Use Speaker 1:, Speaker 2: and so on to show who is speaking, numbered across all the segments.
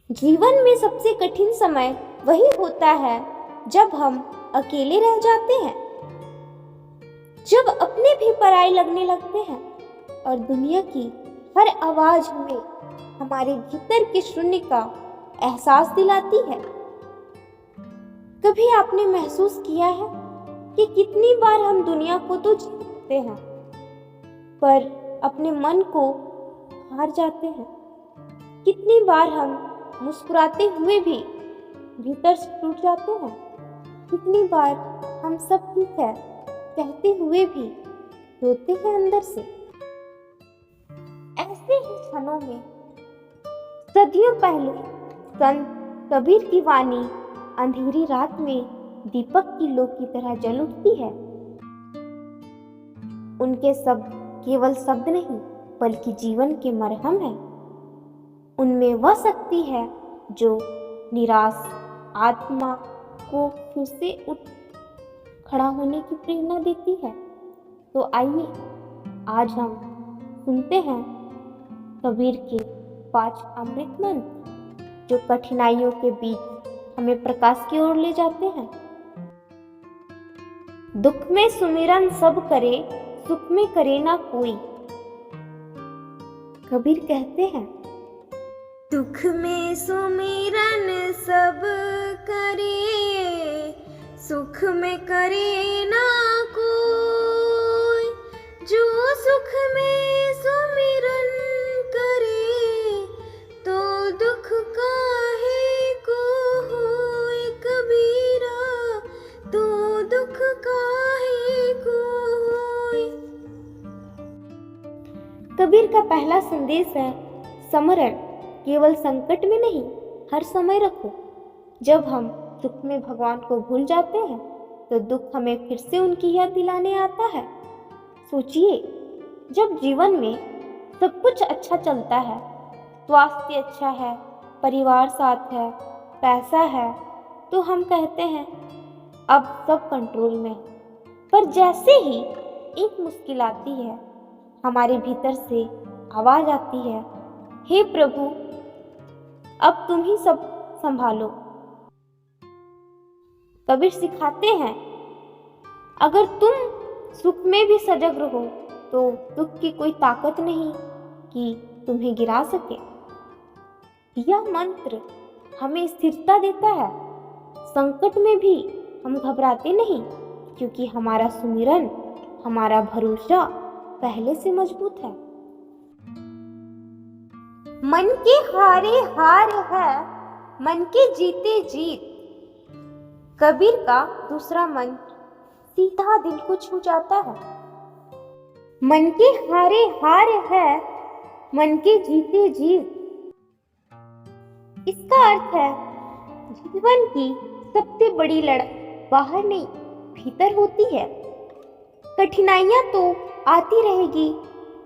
Speaker 1: जीवन में सबसे कठिन समय वही होता है जब हम अकेले रह जाते हैं, जब अपने भी पराये लगने लगते हैं और दुनिया की हर आवाज हमें हमारे भीतर के शून्य का एहसास दिलाती है। कभी आपने महसूस किया है कि कितनी बार हम दुनिया को तो जीतते हैं पर अपने मन को हार जाते हैं। कितनी बार हम मुस्कुराते हुए भी भीतर से टूट जाते हैं। कितनी बार हम सब ठीक है कहते हुए भी रोते हैं अंदर से। ऐसे ही क्षणों में सदियों पहले संत कबीर की वाणी अंधेरी रात में दीपक की लो की तरह जल उठती है। उनके शब्द केवल शब्द नहीं बल्कि जीवन के मरहम है। उनमें वह शक्ति है जो निराश आत्मा को फिर से उठ खड़ा होने की प्रेरणा देती है। तो आइए आज हम सुनते हैं कबीर के 5 अमृत मंत्र जो कठिनाइयों के बीच हमें प्रकाश की ओर ले जाते हैं। दुख में सुमिरन सब करे, सुख में करे ना कोई। कबीर कहते हैं,
Speaker 2: दुख में सुमिरन सब करे, सुख में करे ना कोई। जो सुख में सुमिरन करे, तो दुख काहे को होए कबीरा, तो दुख काहे को होए।
Speaker 1: कबीर का पहला संदेश है समरण। केवल संकट में नहीं, हर समय रखो। जब हम दुख में भगवान को भूल जाते हैं तो दुख हमें फिर से उनकी याद दिलाने आता है। सोचिए, जब जीवन में सब कुछ अच्छा चलता है, स्वास्थ्य अच्छा है, परिवार साथ है, पैसा है, तो हम कहते हैं अब सब कंट्रोल में। पर जैसे ही एक मुश्किल आती है, हमारे भीतर से आवाज आती है, हे प्रभु अब तुम ही सब संभालो। कबीर सिखाते हैं, अगर तुम सुख में भी सजग रहो तो दुख की कोई ताकत नहीं कि तुम्हें गिरा सके। यह मंत्र हमें स्थिरता देता है। संकट में भी हम घबराते नहीं, क्योंकि हमारा सुमिरन, हमारा भरोसा पहले से मजबूत है। मन के हारे हार है, मन के जीते जीत। कबीर का दूसरा मंत्र सीधा दिल को छू जाता है। मन के हारे हार है, मन के जीते जीत। इसका अर्थ है जीवन की सबसे बड़ी लड़ाई बाहर नहीं, भीतर होती है। कठिनाइयां तो आती रहेगी,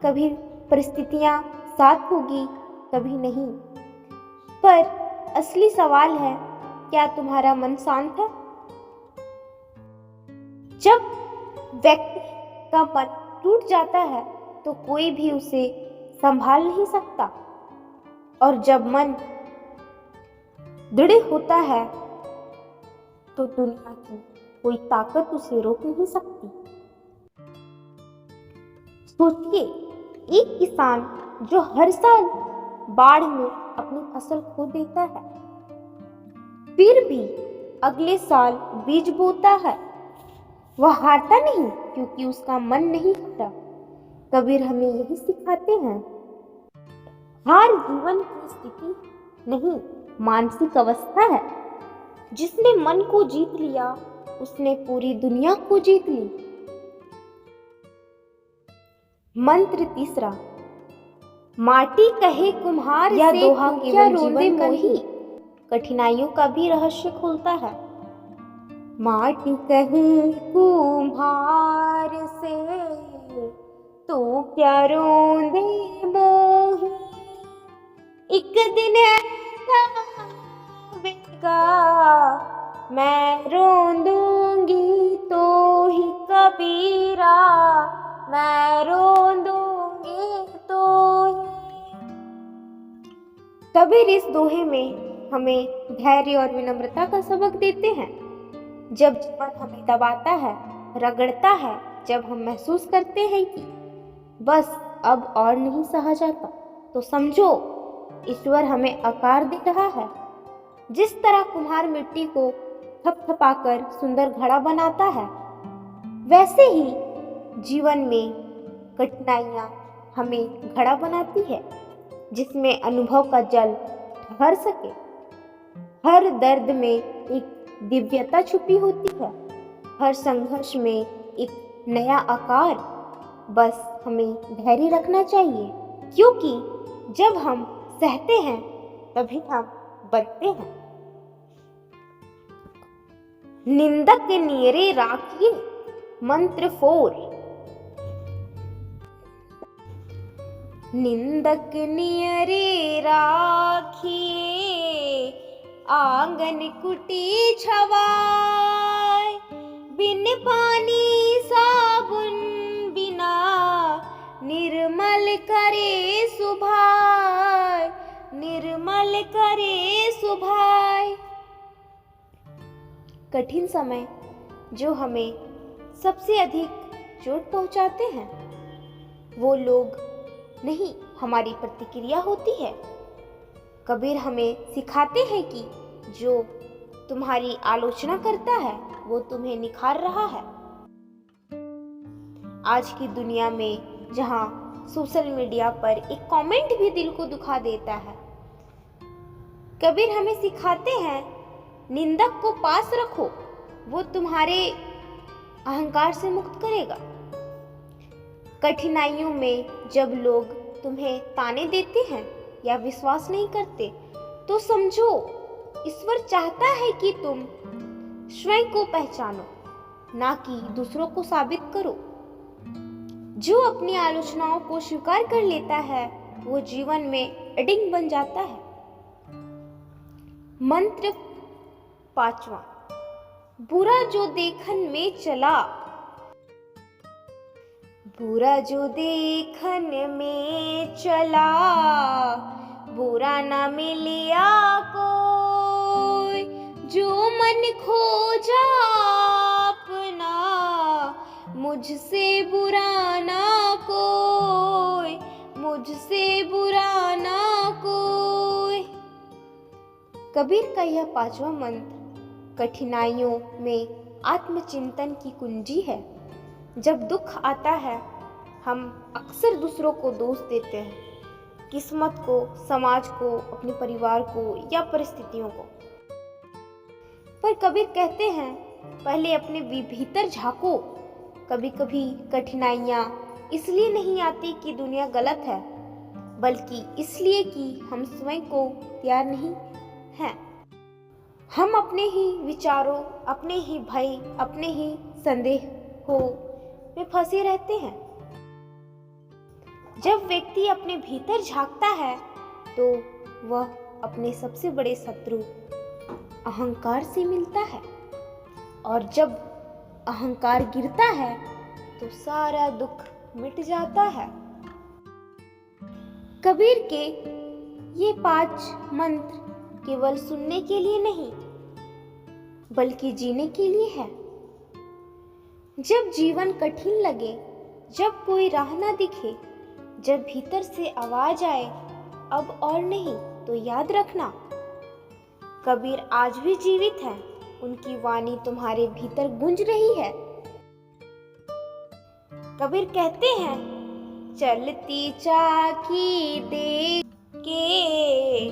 Speaker 1: कभी परिस्थितियां साथ होगी, कभी नहीं। पर असली सवाल है, क्या तुम्हारा मन शांत है? जब व्यक्ति का मन टूट जाता है तो कोई भी उसे संभाल नहीं सकता, और जब मन दृढ़ होता है तो दुनिया की कोई ताकत उसे रोक नहीं सकती। सोचिए, एक किसान जो हर साल बाढ़ में अपनी फसल खो देता है, फिर भी अगले साल बीज बोता है। वह हारता नहीं क्योंकि उसका मन नहीं हारा। कबीर हमें यही सिखाते हैं, हार जीवन की स्थिति नहीं, मानसिक अवस्था है। जिसने मन को जीत लिया उसने पूरी दुनिया को जीत ली। मंत्र तीसरा, माटी कहे कुम्हार
Speaker 2: यह
Speaker 1: से
Speaker 2: दोहा
Speaker 1: तू
Speaker 2: केवल
Speaker 1: क्या
Speaker 2: जीवन
Speaker 1: रोंदे
Speaker 2: का
Speaker 1: मोही, कठिनाइयों का भी रहस्य खोलता है। माटी कहे कुम्हार से तू क्या रोंदे मोही, एक दिन ऐसा आवेगा मैं रोंदूंगी तो ही कबीरा, मैं रोंदूंगी तो ही। कबीर इस दोहे में हमें धैर्य और विनम्रता का सबक देते हैं। जब जीवन हमें दबाता है, रगड़ता है, जब हम महसूस करते हैं कि बस अब और नहीं सहा जाता, तो समझो ईश्वर हमें आकार दे रहा है। जिस तरह कुम्हार मिट्टी को थपथपाकर सुंदर घड़ा बनाता है, वैसे ही जीवन में कठिनाइयाँ हमें घड़ा बनाती है, जिसमें अनुभव का जल ठहर सके। हर दर्द में एक दिव्यता छुपी होती है, हर संघर्ष में एक नया आकार। बस हमें धैर्य रखना चाहिए, क्योंकि जब हम सहते हैं तभी हम बनते हैं। निंदक नियरे राखिए मंत्र 4। निंदक नियरे राखिए आंगन कुटी छवाए, बिन पानी साबुन बिना निर्मल करे सुभाए, निर्मल करे सुभाए। कठिन समय जो हमें सबसे अधिक चोट पहुंचाते हैं, वो लोग नहीं, हमारी प्रतिक्रिया होती है। कबीर हमें सिखाते हैं कि जो तुम्हारी आलोचना करता है वो तुम्हें निखार रहा है। आज की दुनिया में जहां सोशल मीडिया पर एक कमेंट भी दिल को दुखा देता है, कबीर हमें सिखाते हैं निंदक को पास रखो, वो तुम्हारे अहंकार से मुक्त करेगा। कठिनाइयों में जब लोग तुम्हें ताने देते हैं या विश्वास नहीं करते, तो समझो ईश्वर चाहता है कि तुम स्वयं को पहचानो, ना कि दूसरों को साबित करो। जो अपनी आलोचनाओं को स्वीकार कर लेता है, वो जीवन में अडिग बन जाता है। मंत्र 5वां। बुरा जो देखन में चला, बुरा जो देखन में चला, बुरा न मिलिया कोई, जो मन खोजा अपना, मुझसे बुरा ना कोई, मुझसे बुरा ना कोई। कबीर का यह 5वां मंत्र कठिनाइयों में आत्मचिंतन की कुंजी है। जब दुख आता है, हम अक्सर दूसरों को दोष देते हैं, किस्मत को, समाज को, अपने परिवार को या परिस्थितियों को। पर कबीर कहते हैं पहले अपने भीतर झांको। कभी कभी कठिनाइयाँ इसलिए नहीं आती कि दुनिया गलत है, बल्कि इसलिए कि हम स्वयं को तैयार नहीं हैं। हम अपने ही विचारों, अपने ही भय, अपने ही संदेहों में फंसे रहते हैं। जब व्यक्ति अपने भीतर झांकता है, तो वह अपने सबसे बड़े शत्रु अहंकार से मिलता है, और जब अहंकार गिरता है तो सारा दुख मिट जाता है। कबीर के ये 5 मंत्र केवल सुनने के लिए नहीं, बल्कि जीने के लिए है। जब जीवन कठिन लगे, जब कोई राह ना दिखे, जब भीतर से आवाज आए अब और नहीं, तो याद रखना कबीर आज भी जीवित है। उनकी वाणी तुम्हारे भीतर गूंज रही है। कबीर कहते हैं चलती चाकी देख के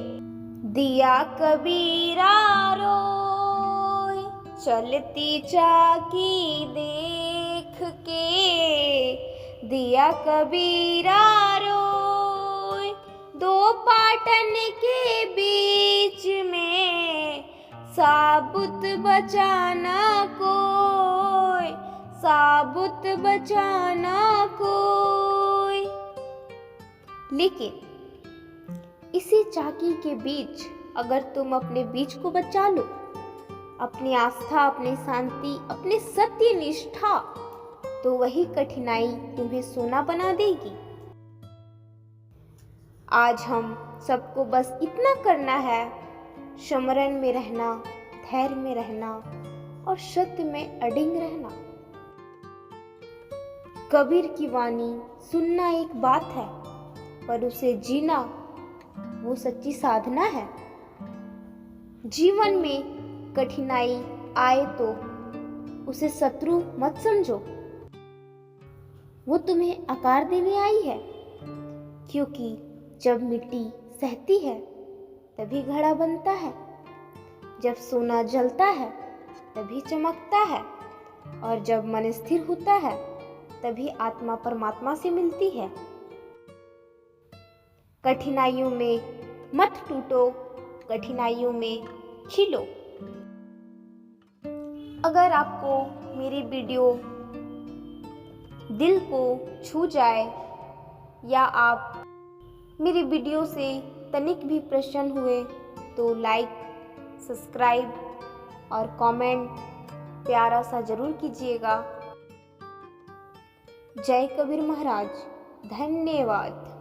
Speaker 1: दिया कबीरा रोए, चलती चाकी देख के दिया कबीरा रोए, 2 पाटन के बीच में साबुत बचाना कोई, साबुत बचाना कोई। लेकिन इसी चाकी के बीच अगर तुम अपने बीच को बचा लो, अपनी आस्था, अपनी शांति, अपने सत्य निष्ठा, तो वही कठिनाई तुम्हें सोना बना देगी। आज हम सबको बस इतना करना है स्मरण में रहना, धैर्य में रहना और सत्य में अडिग रहना। कबीर की वाणी सुनना एक बात है, पर उसे जीना वो सच्ची साधना है। जीवन में कठिनाई आए तो उसे शत्रु मत समझो, वो तुम्हें आकार देने आई है। क्योंकि जब मिट्टी सहती है तभी घड़ा बनता है, जब सोना जलता है तभी चमकता है, और जब मन स्थिर होता है तभी आत्मा परमात्मा से मिलती है। कठिनाइयों में मत टूटो, कठिनाइयों में खिलो। अगर आपको मेरी वीडियो दिल को छू जाए या आप मेरी वीडियो से तनिक भी प्रसन्न हुए तो लाइक, सब्सक्राइब और कमेंट प्यारा सा जरूर कीजिएगा। जय कबीर महाराज। धन्यवाद।